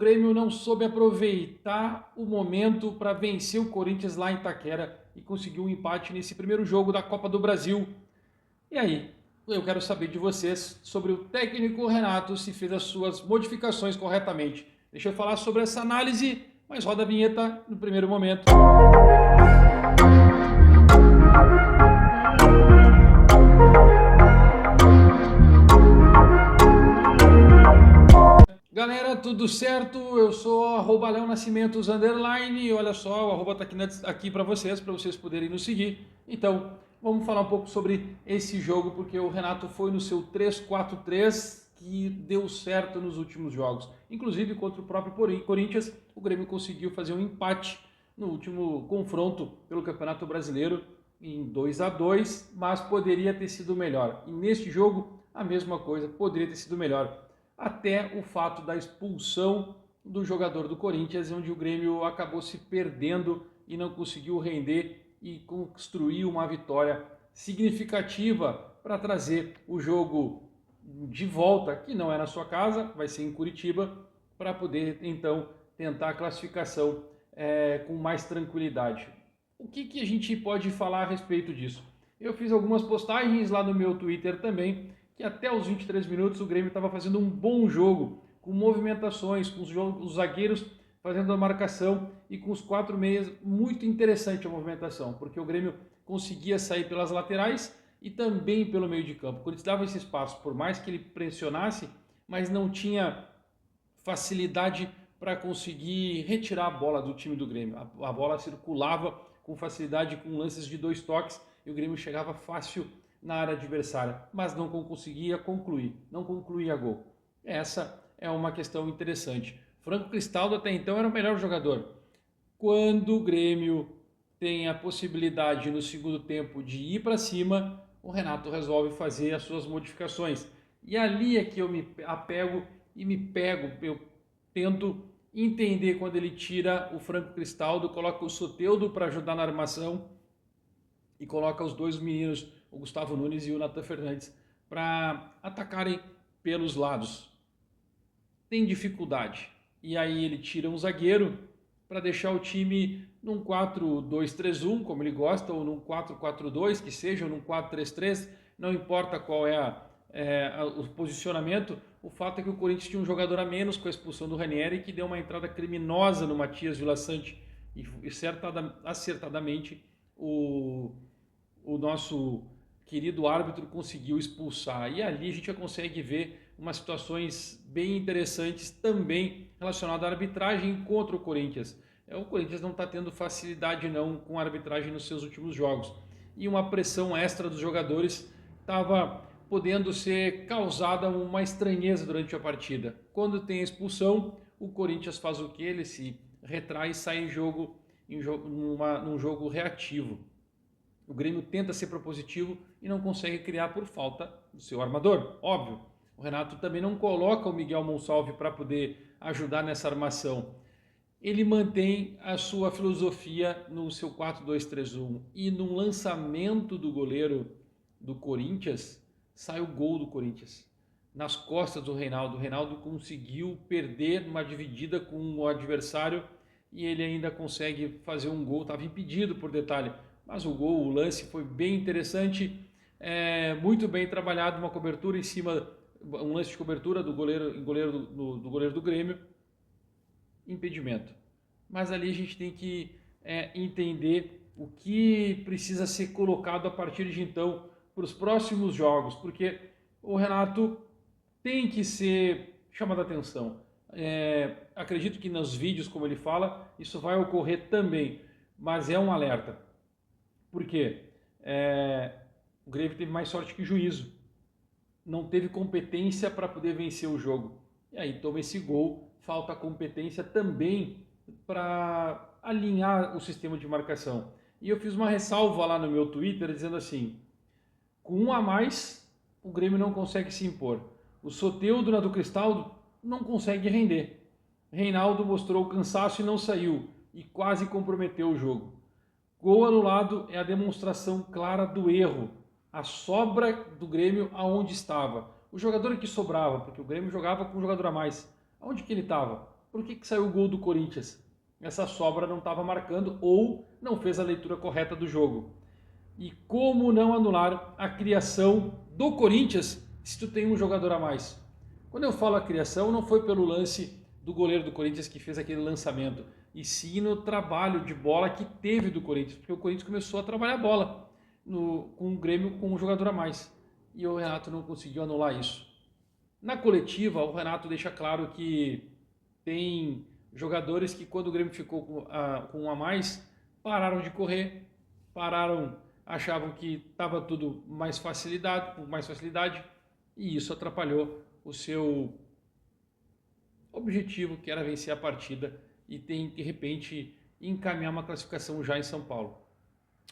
Grêmio não soube aproveitar o momento para vencer o Corinthians lá em Itaquera e conseguiu um empate nesse primeiro jogo da Copa do Brasil. E aí, eu quero saber de vocês sobre o técnico Renato, se fez as suas modificações corretamente. Deixa eu falar sobre essa análise, mas roda a vinheta no primeiro momento. Galera, tudo certo? Eu sou @leonascimentos_ e olha só, o arroba tá aqui para vocês poderem nos seguir. Então, vamos falar um pouco sobre esse jogo, porque o Renato foi no seu 3-4-3 que deu certo nos últimos jogos. Inclusive contra o próprio Corinthians, o Grêmio conseguiu fazer um empate no último confronto pelo Campeonato Brasileiro em 2-2, mas poderia ter sido melhor. E neste jogo, a mesma coisa, poderia ter sido melhor. Até o fato da expulsão do jogador do Corinthians, onde o Grêmio acabou se perdendo e não conseguiu render e construir uma vitória significativa para trazer o jogo de volta, que não é na sua casa, vai ser em Curitiba, para poder então tentar a classificação com mais tranquilidade. O que a gente pode falar a respeito disso? Eu fiz algumas postagens lá no meu Twitter também, que até os 23 minutos o Grêmio estava fazendo um bom jogo, com movimentações, com os zagueiros fazendo a marcação e com os 4 meias. Muito interessante a movimentação, porque o Grêmio conseguia sair pelas laterais e também pelo meio de campo. Quando ele dava esse espaço, por mais que ele pressionasse, mas não tinha facilidade para conseguir retirar a bola do time do Grêmio. A bola circulava com facilidade, com lances de 2 toques, e o Grêmio chegava fácil na área adversária, mas não conseguia concluir, não concluía gol. Essa é uma questão interessante. Franco Cristaldo até então era o melhor jogador. Quando o Grêmio tem a possibilidade no segundo tempo de ir para cima, o Renato resolve fazer as suas modificações. E ali é que eu me apego e me pego, eu tento entender quando ele tira o Franco Cristaldo, coloca o Soteldo para ajudar na armação e coloca os 2 meninos, o Gustavo Nunes e o Nathan Fernandes, para atacarem pelos lados. Tem dificuldade. E aí ele tira um zagueiro para deixar o time num 4-2-3-1, como ele gosta, ou num 4-4-2, que seja, ou num 4-3-3, não importa qual é o posicionamento. O fato é que o Corinthians tinha um jogador a menos com a expulsão do Ranieri, que deu uma entrada criminosa no Matias Villaçante, e acertadamente o nosso querido árbitro conseguiu expulsar. E ali a gente já consegue ver umas situações bem interessantes também relacionadas à arbitragem contra o Corinthians. O Corinthians não está tendo facilidade não com a arbitragem nos seus últimos jogos. E uma pressão extra dos jogadores estava podendo ser causada uma estranheza durante a partida. Quando tem a expulsão, o Corinthians faz o quê? Ele se retrai e sai num jogo reativo. O Grêmio tenta ser propositivo e não consegue criar por falta do seu armador, óbvio. O Renato também não coloca o Miguel Monsalve para poder ajudar nessa armação. Ele mantém a sua filosofia no seu 4-2-3-1 e no lançamento do goleiro do Corinthians, sai o gol do Corinthians. Nas costas do Reinaldo. O Reinaldo conseguiu perder numa dividida com o adversário e ele ainda consegue fazer um gol. Estava impedido por detalhe. Mas o gol, o lance foi bem interessante, muito bem trabalhado, uma cobertura em cima, um lance de cobertura do goleiro do Grêmio, impedimento. Mas ali a gente tem que entender o que precisa ser colocado a partir de então para os próximos jogos, porque o Renato tem que ser chamado a atenção. Acredito que nos vídeos, como ele fala, isso vai ocorrer também, mas é um alerta. Por quê? O Grêmio teve mais sorte que juízo. Não teve competência para poder vencer o jogo. E aí toma esse gol, falta competência também para alinhar o sistema de marcação. E eu fiz uma ressalva lá no meu Twitter dizendo assim, com 1 a mais, o Grêmio não consegue se impor. O Soteldo do Cristaldo não consegue render. Reinaldo mostrou cansaço e não saiu, e quase comprometeu o jogo. Gol anulado é a demonstração clara do erro, a sobra do Grêmio aonde estava. O jogador que sobrava, porque o Grêmio jogava com um jogador a mais, aonde que ele estava? por que saiu o gol do Corinthians? Essa sobra não estava marcando ou não fez a leitura correta do jogo. E como não anular a criação do Corinthians se tu tem um jogador a mais? Quando eu falo a criação, não foi pelo lance do goleiro do Corinthians que fez aquele lançamento, e sim no trabalho de bola que teve do Corinthians, porque o Corinthians começou a trabalhar a bola com o Grêmio com um jogador a mais. E o Renato não conseguiu anular isso. Na coletiva, o Renato deixa claro que tem jogadores que, quando o Grêmio ficou com um a mais, pararam de correr, achavam que estava tudo com mais facilidade, e isso atrapalhou o seu objetivo, que era vencer a partida e tem, de repente, encaminhar uma classificação já em São Paulo.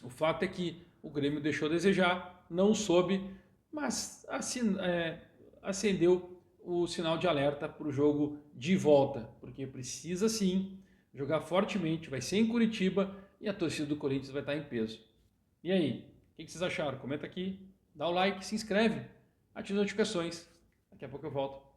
O fato é que o Grêmio deixou a desejar, não soube, mas acendeu o sinal de alerta para o jogo de volta, porque precisa sim jogar fortemente, vai ser em Curitiba e a torcida do Corinthians vai estar em peso. E aí, o que vocês acharam? Comenta aqui, dá o like, se inscreve, ativa as notificações. Daqui a pouco eu volto.